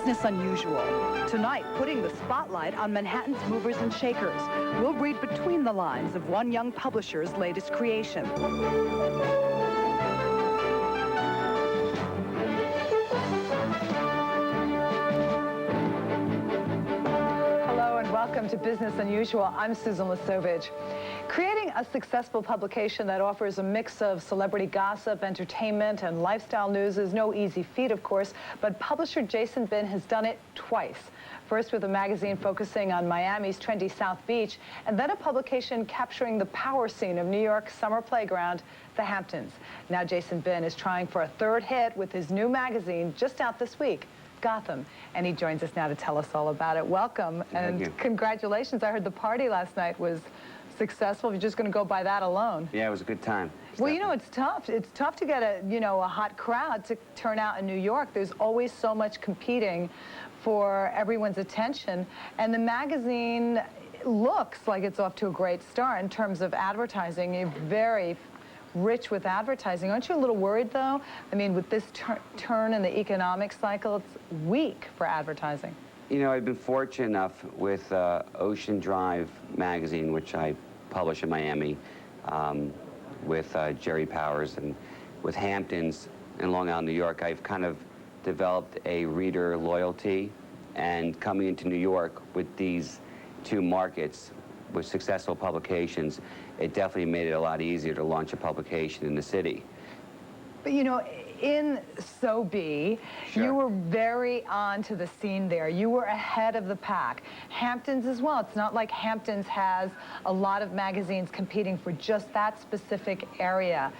Business Unusual. Tonight, putting the spotlight on Manhattan's movers and shakers. We'll read between the lines of one young publisher's latest creation. Welcome to Business Unusual. I'm Susan Lesovich. Creating a successful publication that offers a mix of celebrity gossip, entertainment, and lifestyle news is no easy feat, of course, but publisher Jason Bin has done it twice. First with a magazine focusing on Miami's trendy South Beach, and then a publication capturing the power scene of New York's summer playground, the Hamptons. Now Jason Bin is trying for a third hit with his new magazine just out this week, Gotham, and he joins us now to tell us all about it. Welcome. Thank you. Congratulations. I heard the party last night was successful. You're just going to go by that alone. Yeah, it was a good time. Well, you know, it's tough. It's tough to get a hot crowd to turn out in New York. There's always so much competing for everyone's attention, and the magazine looks like it's off to a great start in terms of advertising. You're very rich with advertising. Aren't you a little worried, though? I mean, with this turn in the economic cycle, it's weak for advertising. You know, I've been fortunate enough with Ocean Drive magazine, which I publish in Miami, with Jerry Powers, and with Hamptons in Long Island, New York. I've kind of developed a reader loyalty, and coming into New York with these two markets, with successful publications, it definitely made it a lot easier to launch a publication in the city. But you know, in SoBe, Sure. You were very on to the scene there. You were ahead of the pack. Hamptons as well. It's not like Hamptons has a lot of magazines competing for just that specific area.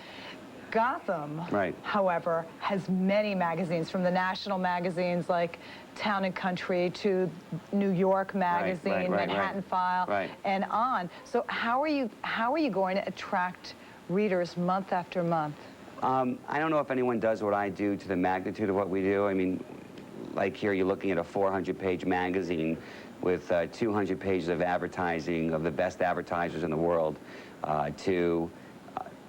Gotham, right, however, has many magazines, from the national magazines like Town and Country to New York Magazine, Manhattan File, and on. So how are you going to attract readers month after month? I don't know if anyone does what I do to the magnitude of what we do. I mean, like here, you're looking at a 400-page magazine with 200 pages of advertising of the best advertisers in the world, to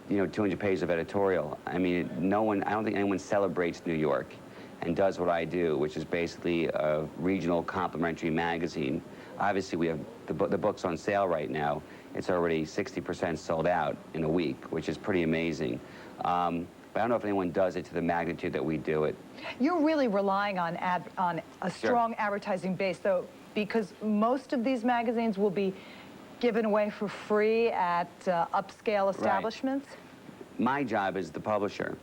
200 pages of editorial. I mean, I don't think anyone celebrates New York and does what I do, which is basically a regional complimentary magazine. Obviously, we have the book's on sale right now. It's already 60% sold out in a week, which is pretty amazing. But I don't know if anyone does it to the magnitude that we do it. You're really relying on a strong advertising base, though, because most of these magazines will be given away for free at upscale establishments? Right. My job as the publisher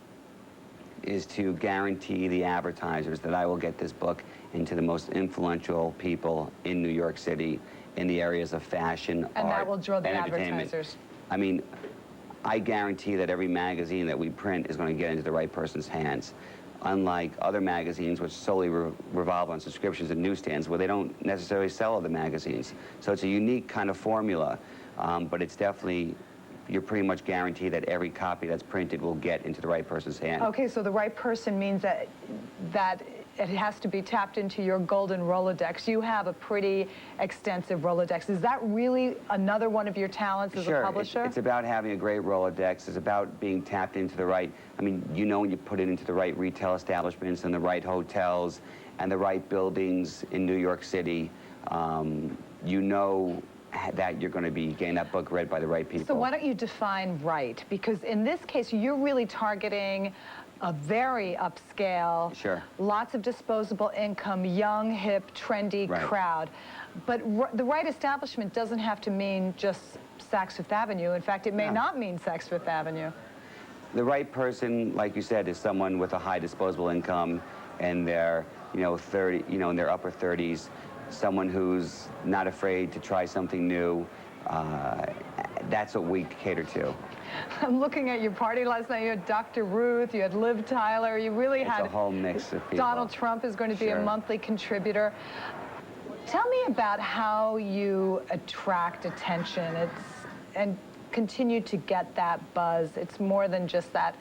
is to guarantee the advertisers that I will get this book into the most influential people in New York City in the areas of fashion, art, and that will draw the and advertisers. I mean, I guarantee that every magazine that we print is going to get into the right person's hands. Unlike other magazines which solely revolve on subscriptions and newsstands, where they don't necessarily sell other magazines. So it's a unique kind of formula, but it's definitely, you're pretty much guaranteed that every copy that's printed will get into the right person's hand. Okay, so the right person means that it has to be tapped into your golden Rolodex. You have a pretty extensive Rolodex. Is that really another one of your talents as a publisher? It's about having a great Rolodex. It's about being tapped into the right, I mean, when you put it into the right retail establishments and the right hotels and the right buildings in New York City, you know that you're going to be getting that book read by the right people. So why don't you define right? Because in this case, you're really targeting a very upscale, lots of disposable income, young, hip, trendy crowd. But the right establishment doesn't have to mean just Saks Fifth Avenue. In fact, it may not mean Saks Fifth Avenue. The right person, like you said, is someone with a high disposable income and their, in their upper 30s, someone who's not afraid to try something new. That's what we cater to. I'm looking at your party last night. You had Dr. Ruth, you had Liv Tyler, you really had a whole mix of people. Donald Trump is going to be a monthly contributor. Tell me about how you attract attention and continue to get that buzz. It's more than just that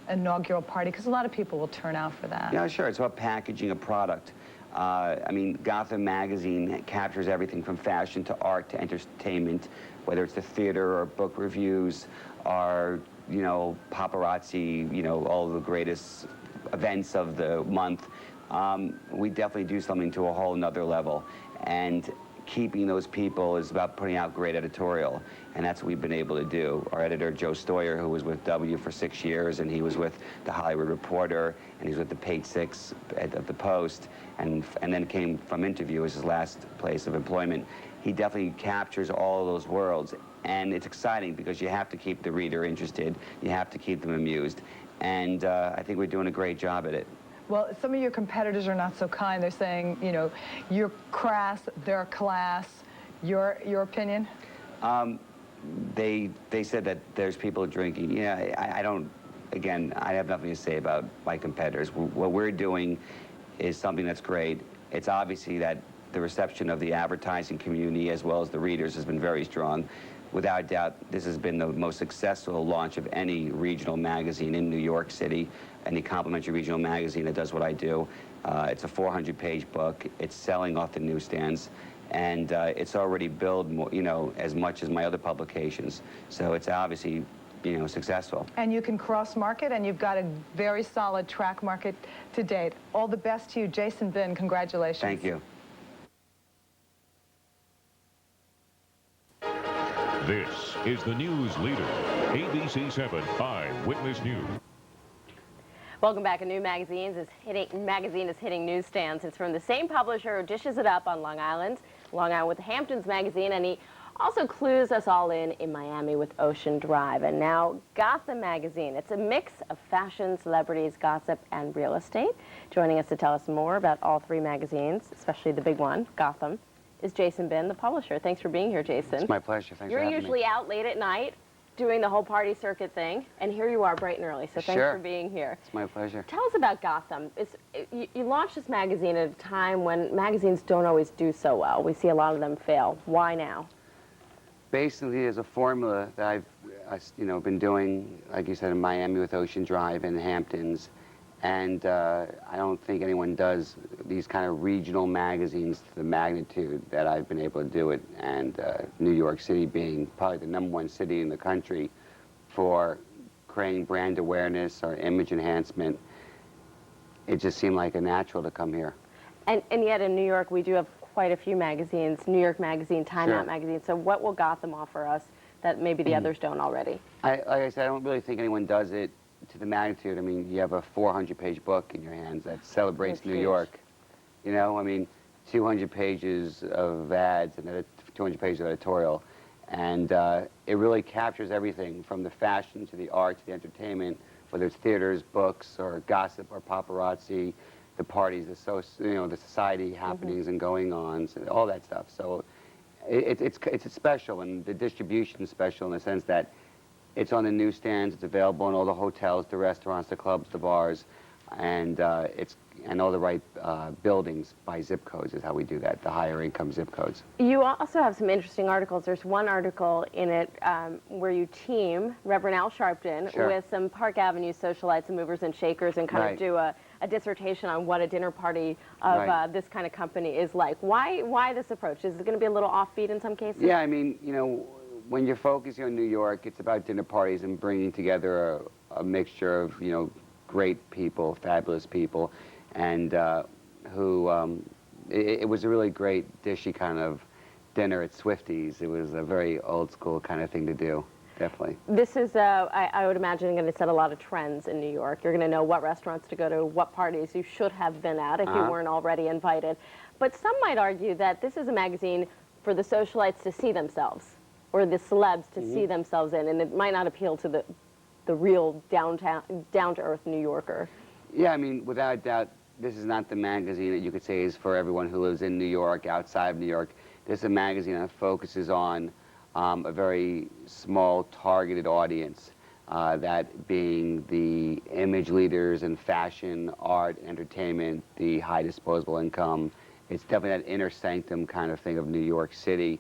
inaugural party, because a lot of people will turn out for that. Yeah, sure. It's about packaging a product. I mean, Gotham magazine captures everything from fashion to art to entertainment, whether it's the theater or book reviews or, paparazzi, all the greatest events of the month. we definitely do something to a whole nother level. And keeping those people is about putting out great editorial, and that's what we've been able to do. Our editor, Joe Stoyer, who was with W for 6 years, and he was with The Hollywood Reporter, and he's with the Page 6 at the Post, and then came from Interview as his last place of employment. He definitely captures all of those worlds, and it's exciting because you have to keep the reader interested, you have to keep them amused, and I think we're doing a great job at it. Well, some of your competitors are not so kind. They're saying, you know, you're crass, they're class. Your opinion? They said that there's people drinking. Yeah, I don't, again, I have nothing to say about my competitors. What we're doing is something that's great. It's obviously that the reception of the advertising community as well as the readers has been very strong. Without doubt, this has been the most successful launch of any regional magazine in New York City, any complimentary regional magazine that does what I do. It's a 400-page book. It's selling off the newsstands, and it's already billed more, you know, as much as my other publications. So it's obviously, you know, successful. And you can cross-market, and you've got a very solid track market to date. All the best to you, Jason Bin. Congratulations. Thank you. This is the news leader, ABC 7 Eyewitness News. Welcome back. A new magazine is hitting newsstands. It's from the same publisher who dishes it up on Long Island with the Hamptons magazine, and he also clues us all in Miami with Ocean Drive. And now Gotham magazine. It's a mix of fashion, celebrities, gossip, and real estate. Joining us to tell us more about all three magazines, especially the big one, Gotham, is Jason Bin, the publisher. Thanks for being here, Jason. It's my pleasure. Thanks for having me. You're usually out late at night doing the whole party circuit thing, and here you are bright and early, so thanks for being here. It's my pleasure. Tell us about Gotham. You launched this magazine at a time when magazines don't always do so well. We see a lot of them fail. Why now? Basically, there's a formula that I've been doing, like you said, in Miami with Ocean Drive and Hamptons, and I don't think anyone does these kind of regional magazines to the magnitude that I've been able to do it, and New York City being probably the #1 city in the country for creating brand awareness or image enhancement, it just seemed like a natural to come here. And yet in New York we do have quite a few magazines, New York Magazine, Time Out Magazine, so what will Gotham offer us that maybe the others don't already? Like I said, I don't really think anyone does it to the magnitude. I mean, you have a 400-page book in your hands that celebrates New York. You know, I mean, 200 pages of ads and 200 pages of editorial. And it really captures everything from the fashion to the art to the entertainment, whether it's theaters, books, or gossip, or paparazzi, the parties, the society happenings and going-ons, and all that stuff. So it's special, and the distribution is special in the sense that it's on the newsstands, it's available in all the hotels, the restaurants, the clubs, the bars, and all the right buildings by zip codes is how we do that, the higher income zip codes. You also have some interesting articles. There's one article in it where you team Reverend Al Sharpton with some Park Avenue socialites and movers and shakers and kind of do a dissertation on what a dinner party of this kind of company is like. Why this approach? Is it going to be a little offbeat in some cases? Yeah, I mean, you know, when you're focusing on New York, it's about dinner parties and bringing together a mixture of, you know, great people, fabulous people, and it was a really great dishy kind of dinner at Swifties. It was a very old school kind of thing to do, definitely. This is, I would imagine, going to set a lot of trends in New York. You're going to know what restaurants to go to, what parties you should have been at if you weren't already invited. But some might argue that this is a magazine for the socialites to see themselves, or the celebs to see themselves in, and it might not appeal to the real down-to-earth New Yorker. Yeah, I mean, without doubt, this is not the magazine that you could say is for everyone who lives in New York, outside of New York. This is a magazine that focuses on a very small, targeted audience, that being the image leaders in fashion, art, entertainment, the high disposable income. It's definitely that inner sanctum kind of thing of New York City.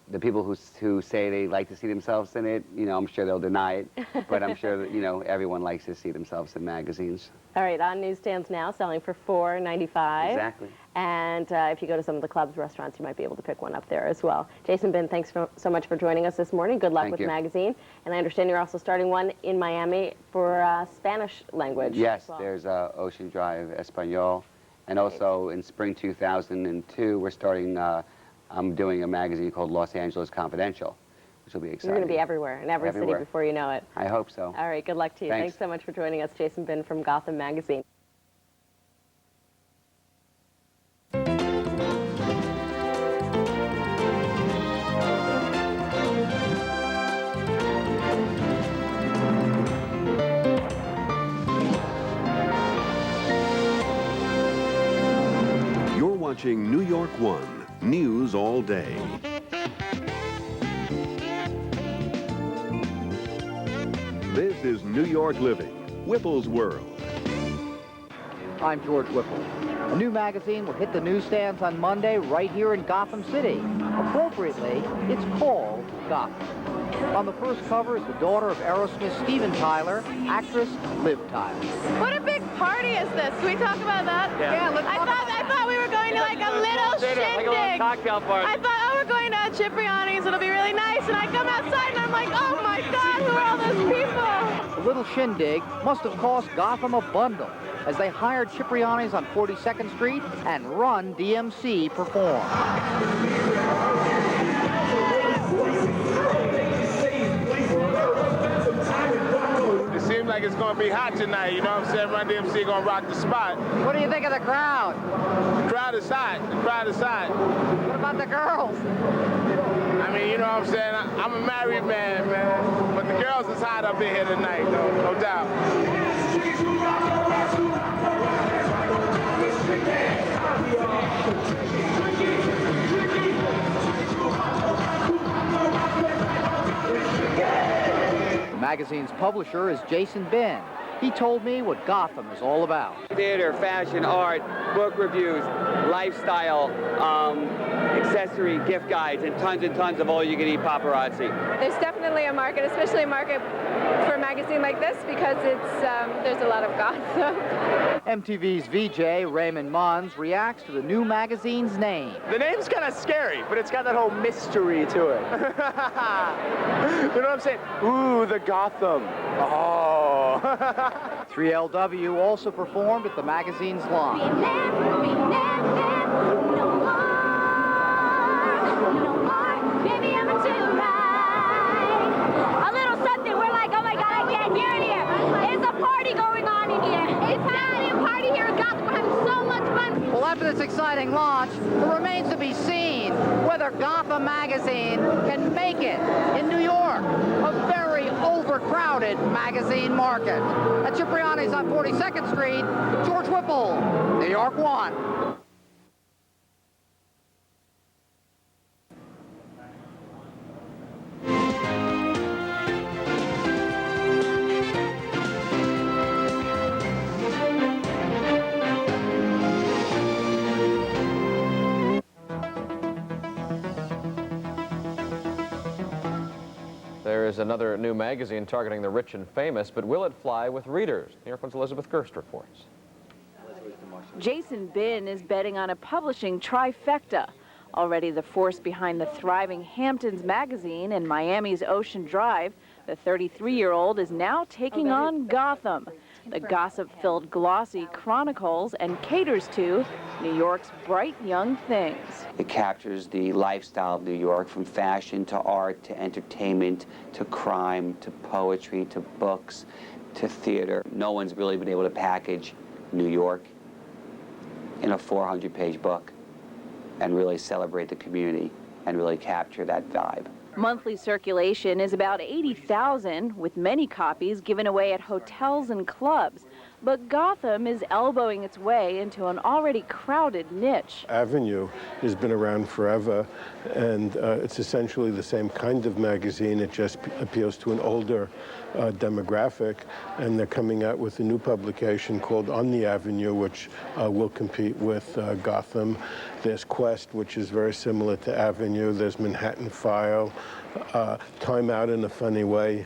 The people who say they like to see themselves in it, you know, I'm sure they'll deny it, but I'm sure that, you know, everyone likes to see themselves in magazines. All right, on newsstands now, selling for $4.95. Exactly. And if you go to some of the clubs, restaurants, you might be able to pick one up there as well. Jason Bin, thanks so much for joining us this morning. Good luck with the magazine. And I understand you're also starting one in Miami for Spanish language. Yes, well. There's Ocean Drive Espanol. And also in spring 2002, we're starting, I'm doing a magazine called Los Angeles Confidential, which will be exciting. You're going to be everywhere, in every city before you know it. I hope so. All right, good luck to you. Thanks so much for joining us, Jason Bin from Gotham Magazine. Watching New York One, news all day. This is New York Living, Whipple's World. I'm George Whipple. A new magazine will hit the newsstands on Monday right here in Gotham City. Appropriately, it's called Gotham. On the first cover is the daughter of Aerosmith Steven Tyler, actress Liv Tyler. What a big party is this? Can we talk about that? Yeah, let's talk about I thought we were going to like a little shindig. Like a little cocktail party. I thought, oh, we're going to Cipriani's. It'll be really nice. And I come outside and I'm like, oh my God, who are all those people? The little shindig must have cost Gotham a bundle as they hired Cipriani's on 42nd Street and Run DMC perform. It seems like it's going to be hot tonight, you know what I'm saying? Run DMC going to rock the spot. What do you think of the crowd? The crowd is hot. The crowd is hot. What about the girls? I mean, you know what I'm saying? I'm a married man, man. But the girls is hot up in here tonight, though, no doubt. The magazine's publisher is Jason Bin. He told me what Gotham is all about. Theater, fashion, art, book reviews, lifestyle, accessory, gift guides, and tons of all-you-can-eat paparazzi. There's definitely a market, especially a market for a magazine like this because it's there's a lot of gossip. MTV's VJ, Raymond Mons, reacts to the new magazine's name. The name's kind of scary, but it's got that whole mystery to it. You know what I'm saying? Ooh, the Gotham. Oh. 3LW also performed at the magazine's launch. A little something, we're like, oh my God, I can't hear it here. There's a party going on in here. It's not a party here in Gotham. We're having so much fun. Well, after this exciting launch, it remains to be seen whether Gotham magazine can make it in New York, a very overcrowded magazine market. At Cipriani's on 42nd Street, George Whipple, New York One. There is another new magazine targeting the rich and famous, but will it fly with readers? New York One's Elizabeth Gerst reports. Jason Bin is betting on a publishing trifecta. Already the force behind the thriving Hamptons magazine and Miami's Ocean Drive, the 33-year-old is now taking on Gotham. The gossip-filled glossy chronicles and caters to New York's bright young things. It captures the lifestyle of New York, from fashion to art to entertainment to crime to poetry to books to theater. No one's really been able to package New York in a 400-page book and really celebrate the community and really capture that vibe. Monthly circulation is about 80,000, with many copies given away at hotels and clubs. But Gotham is elbowing its way into an already crowded niche. Avenue has been around forever, and it's essentially the same kind of magazine. It just appeals to an older demographic, and they're coming out with a new publication called On the Avenue, which will compete with Gotham. There's Quest, which is very similar to Avenue. There's Manhattan File. Time Out in a Funny Way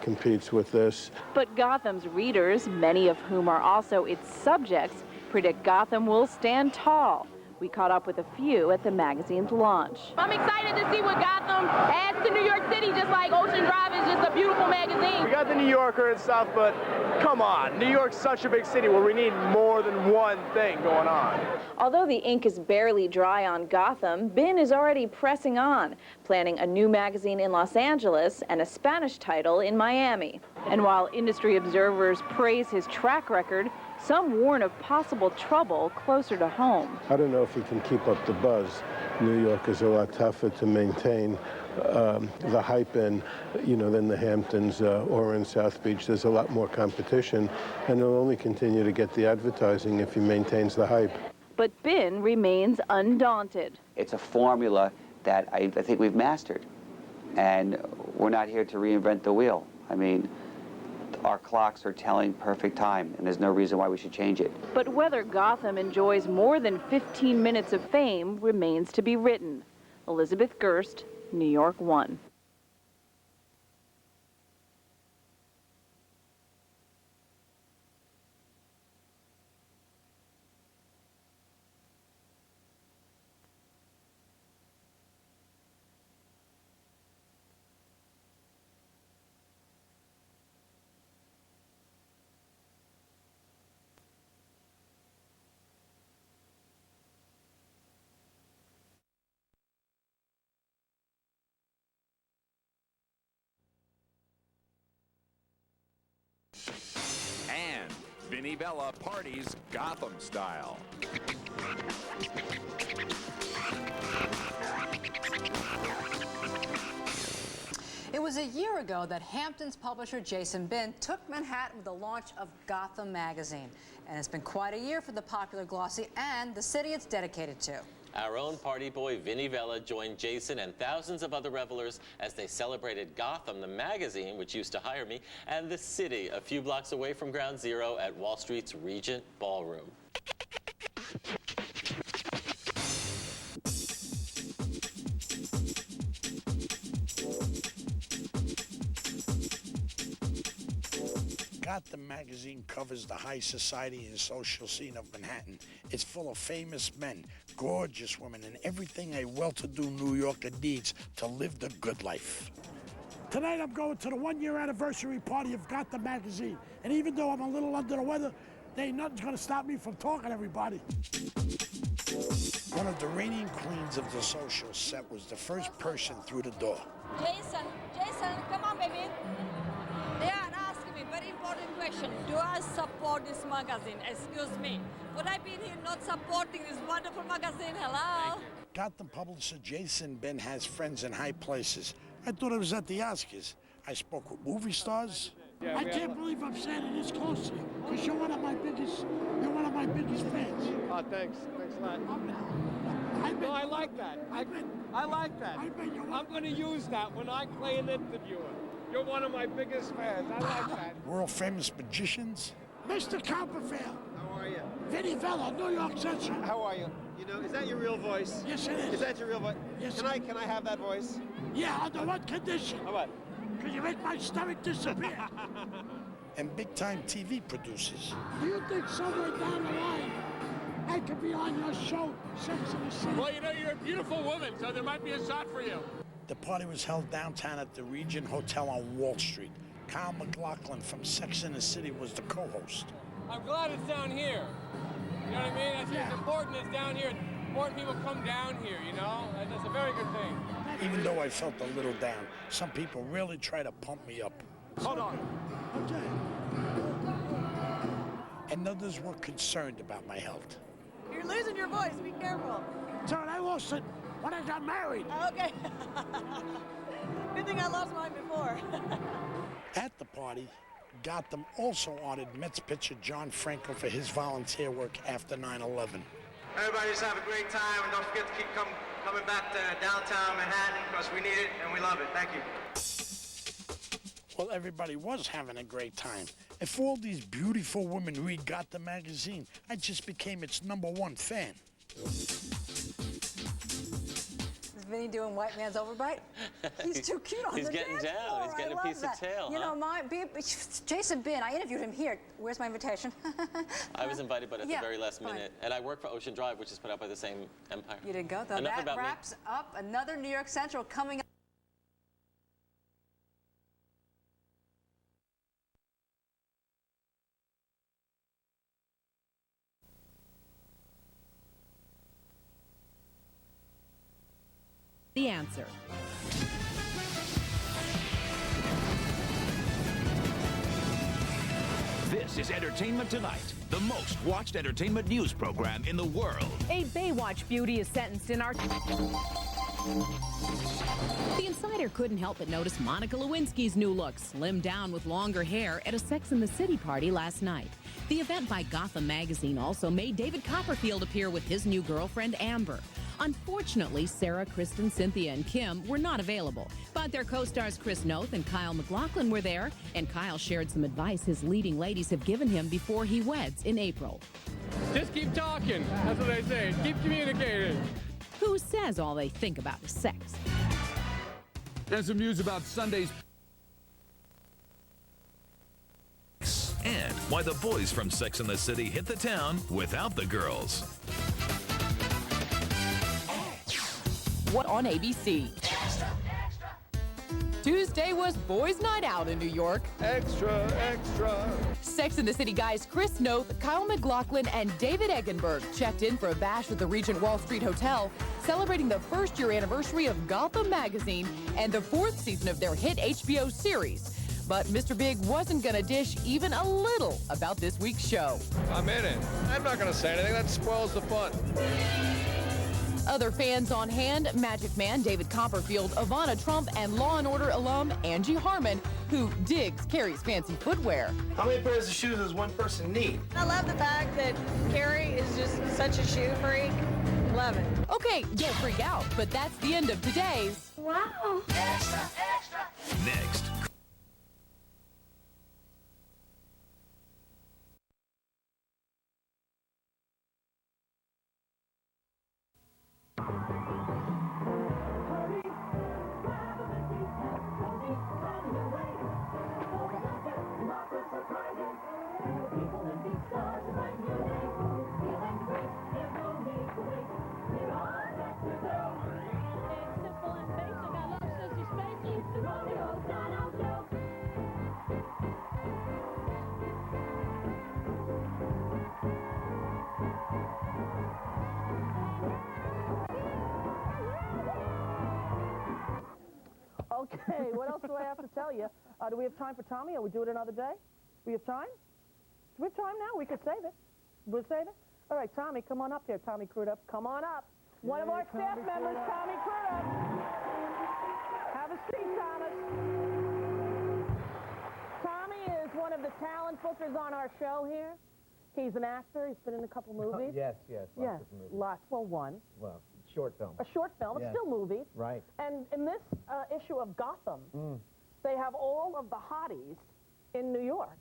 competes with this. But Gotham's readers, many of whom are also its subjects, predict Gotham will stand tall. We caught up with a few at the magazine's launch. I'm excited to see what Gotham adds to New York City, just like Ocean Drive is just a beautiful magazine. We got the New Yorker and stuff, but come on, New York's such a big city where we need more than one thing going on. Although the ink is barely dry on Gotham, Ben is already pressing on, planning a new magazine in Los Angeles and a Spanish title in Miami. And while industry observers praise his track record, some warn of possible trouble closer to home. I don't know if he can keep up the buzz. New York is a lot tougher to maintain the hype in, than the Hamptons or in South Beach. There's a lot more competition, and he'll only continue to get the advertising if he maintains the hype. But Ben remains undaunted. It's a formula that I think we've mastered, and we're not here to reinvent the wheel. I mean, our clocks are telling perfect time, and there's no reason why we should change it. But whether Gotham enjoys more than 15 minutes of fame remains to be written. Elizabeth Gerst, New York 1. And Vinnie Bella parties Gotham style. It was a year ago that Hamptons publisher Jason Ben took Manhattan with the launch of Gotham magazine. And it's been quite a year for the popular glossy and the city it's dedicated to. Our own party boy Vinnie Vella joined Jason and thousands of other revelers as they celebrated Gotham, the magazine, which used to hire me, and the city, a few blocks away from Ground Zero at Wall Street's Regent Ballroom. Gotham magazine covers the high society and social scene of Manhattan. It's full of famous men, gorgeous women, and everything a well-to-do New Yorker needs to live the good life. Tonight I'm going to the one-year anniversary party of Gotham magazine. And even though I'm a little under the weather, there ain't nothing's gonna stop me from talking to everybody. One of the reigning queens of the social set was the first person through the door. Jason, come on, baby. They are asking me very important question. Do I support this magazine? Excuse me. Would I be here not supporting this wonderful magazine? Hello? Gotham publisher Jason Ben has friends in high places. I thought it was at the Oscars. I spoke with movie stars. I can't believe I'm standing this close to you, because you're one of my biggest fans. Oh, thanks. Thanks a lot. No, I like that. I like that. I'm going to use that when I play an interviewer. You're one of my biggest fans. I like that. World-famous magicians. Mr. Copperfield. How are you? Vinnie Vella, New York Central. How are you? You know, is that your real voice? Yes, it is. Is that your real voice? Yes. Can I have that voice? Yeah, under what condition? How about? Can you make my stomach disappear? And big-time TV producers. Do you think somewhere down the line I could be on your show, Sex and the City? Well, you know, you're a beautiful woman, so there might be a shot for you. The party was held downtown at the Regent Hotel on Wall Street. Kyle MacLachlan from Sex and the City was the co-host. I'm glad it's down here. You know what I mean? I think it's important it's down here. Important people come down here, you know? That's a very good thing. Even though I felt a little down, some people really try to pump me up. Hold on. Okay. And others were concerned about my health. You're losing your voice. Be careful. So I lost it when I got married. Okay. Good thing I lost mine before. At the party, Gotham also honored Mets pitcher John Franco for his volunteer work after 9/11. Everybody just have a great time, and don't forget to keep coming back to downtown Manhattan, because we need it and we love it. Thank you. Well, everybody was having a great time. If all these beautiful women read Gotham magazine, I just became its #1 fan. Is Vinny doing white man's overbite? He's too cute on He's the getting dance down. floor. He's getting I a piece love of that. tail, You huh? know, Jason Bin, I interviewed him here. Where's my invitation? I was invited, but at Yeah, the very last fine. minute. And I work for Ocean Drive, which is put out by the same empire. You didn't go, though. Enough That about me. wraps up another New York Central coming up. The answer. This is Entertainment Tonight, the most watched entertainment news program in the world. A Baywatch beauty is sentenced in our... The Insider couldn't help but notice Monica Lewinsky's new look, slimmed down with longer hair, at a Sex and the City party last night. The event by Gotham magazine also made David Copperfield appear with his new girlfriend, Amber. Unfortunately, Sarah, Kristen, Cynthia, and Kim were not available, but their co-stars Chris Noth and Kyle MacLachlan were there, and Kyle shared some advice his leading ladies have given him before he weds in April. Just keep talking. That's what I say. Keep communicating. Who says all they think about is sex? And some news about Sunday's... And why the boys from Sex and the City hit the town without the girls. What on ABC? Tuesday was Boys' Night Out in New York. Extra, extra. Sex and the City guys Chris Noth, Kyle MacLachlan, and David Eggenberg checked in for a bash at the Regent Wall Street Hotel, celebrating the first-year anniversary of Gotham magazine and the 4th season of their hit HBO series. But Mr. Big wasn't going to dish even a little about this week's show. I'm in it. I'm not going to say anything. That spoils the fun. Other fans on hand, Magic Man David Copperfield, Ivana Trump, and Law & Order alum Angie Harmon, who digs Carrie's fancy footwear. How many pairs of shoes does one person need? I love the fact that Carrie is just such a shoe freak. Love it. Okay, don't freak out, but that's the end of today's... Wow. Extra, extra. Next. Okay, what else do I have to tell you? Do we have time for Tommy, or we do it another day? We have time? Do we have time now? We could save it. We'll save it? All right, Tommy, come on up here, Tommy Crudup. Come on up. One of our staff members, Tommy Crudup. Have a seat, Thomas. Tommy is one of the talent bookers on our show here. He's an actor. He's been in a couple movies. Yes, Yes, of movies. lots. Well, one. Well, short film. A short film. Yes. It's still movies. Right. And in this issue of Gotham, they have all of the hotties in New York,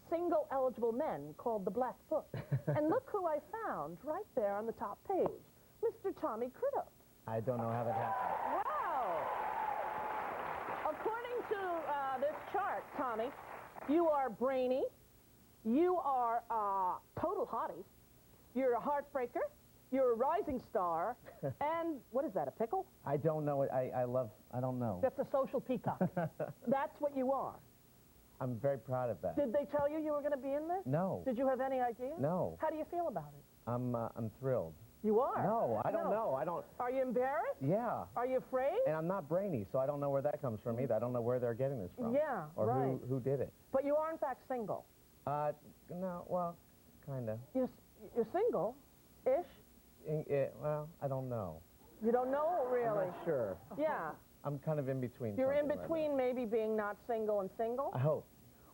single eligible men called the Black Book. And look who I found right there on the top page, Mr. Tommy Crudup. I don't know how that happened. Wow! According to this chart, Tommy, you are brainy, you are total hottie, you're a heartbreaker, you're a rising star, and what is that, a pickle? I don't know. I don't know. That's a social peacock. That's what you are. I'm very proud of that. Did they tell you you were going to be in this? No. Did you have any idea? No. How do you feel about it? I'm thrilled. You are? No, I don't know. I don't. Are you embarrassed? Yeah. Are you afraid? And I'm not brainy, so I don't know where that comes from either. I don't know where they're getting this from. Yeah, or right. who did it. But you are, in fact, single. No, well, kind of. You're single-ish? Well, I don't know. You don't know, really? I'm not sure. Yeah. I'm kind of in between. You're in something right between maybe being not single and single? now. I hope.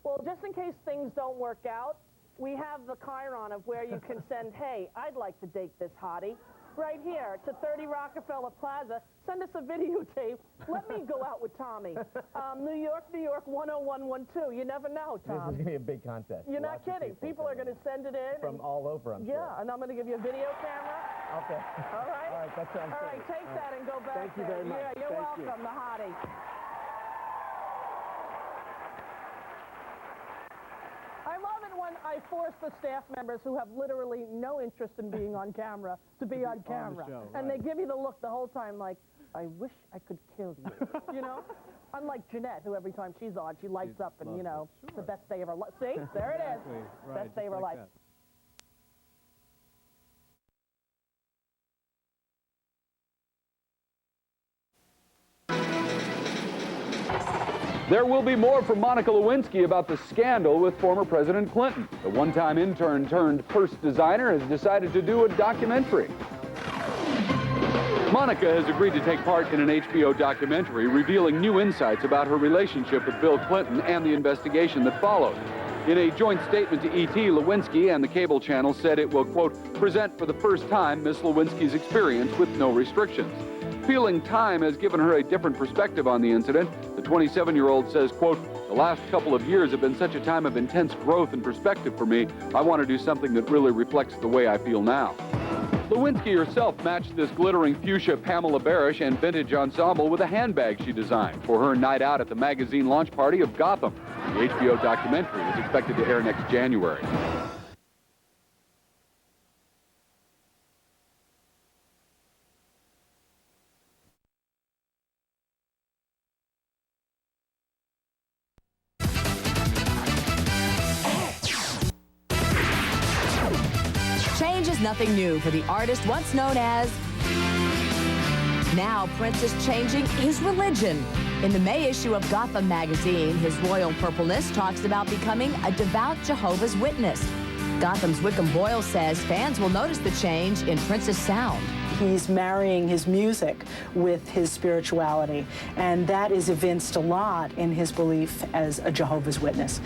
Well, just in case things don't work out, we have the chyron of where you can send, hey, I'd like to date this hottie. Right here to 30 Rockefeller Plaza. Send us a videotape. Let me go out with Tommy. New York, 10112. You never know, Tom. This is going to be a big contest. You're not kidding. People are going to send it in. From all over, I'm sure. Yeah, and I'm going to give you a video camera. Okay. All right? All right, that sounds All right, great. take that and go back Thank you there. very much. Yeah, you're Thank you. welcome, the hottie. I love it when I force the staff members who have literally no interest in being on camera to be on camera. show, And right. they give you the look the whole time like, I wish I could kill you, you know? Unlike Jeanette, who every time she's on, she lights up and, you know, it's the best day of her life. See? There it is. Exactly. Right, Best day of her just like life. that. There will be more from Monica Lewinsky about the scandal with former President Clinton. The one-time intern turned purse designer has decided to do a documentary. Monica has agreed to take part in an HBO documentary revealing new insights about her relationship with Bill Clinton and the investigation that followed. In a joint statement to ET, Lewinsky and the cable channel said it will, quote, present for the first time Miss Lewinsky's experience with no restrictions. Feeling time has given her a different perspective on the incident. The 27-year-old says, quote, the last couple of years have been such a time of intense growth and perspective for me. I want to do something that really reflects the way I feel now. Lewinsky herself matched this glittering fuchsia Pamela Barish and vintage ensemble with a handbag she designed for her night out at the magazine launch party of Gotham. The HBO documentary is expected to air next January. Change is nothing new for the artist once known as. Now Prince is changing his religion. In the May issue of Gotham magazine, his royal purpleness talks about becoming a devout Jehovah's Witness. Gotham's Wickham Boyle says fans will notice the change in Prince's sound. He's marrying his music with his spirituality, and that is evinced a lot in his belief as a Jehovah's Witness.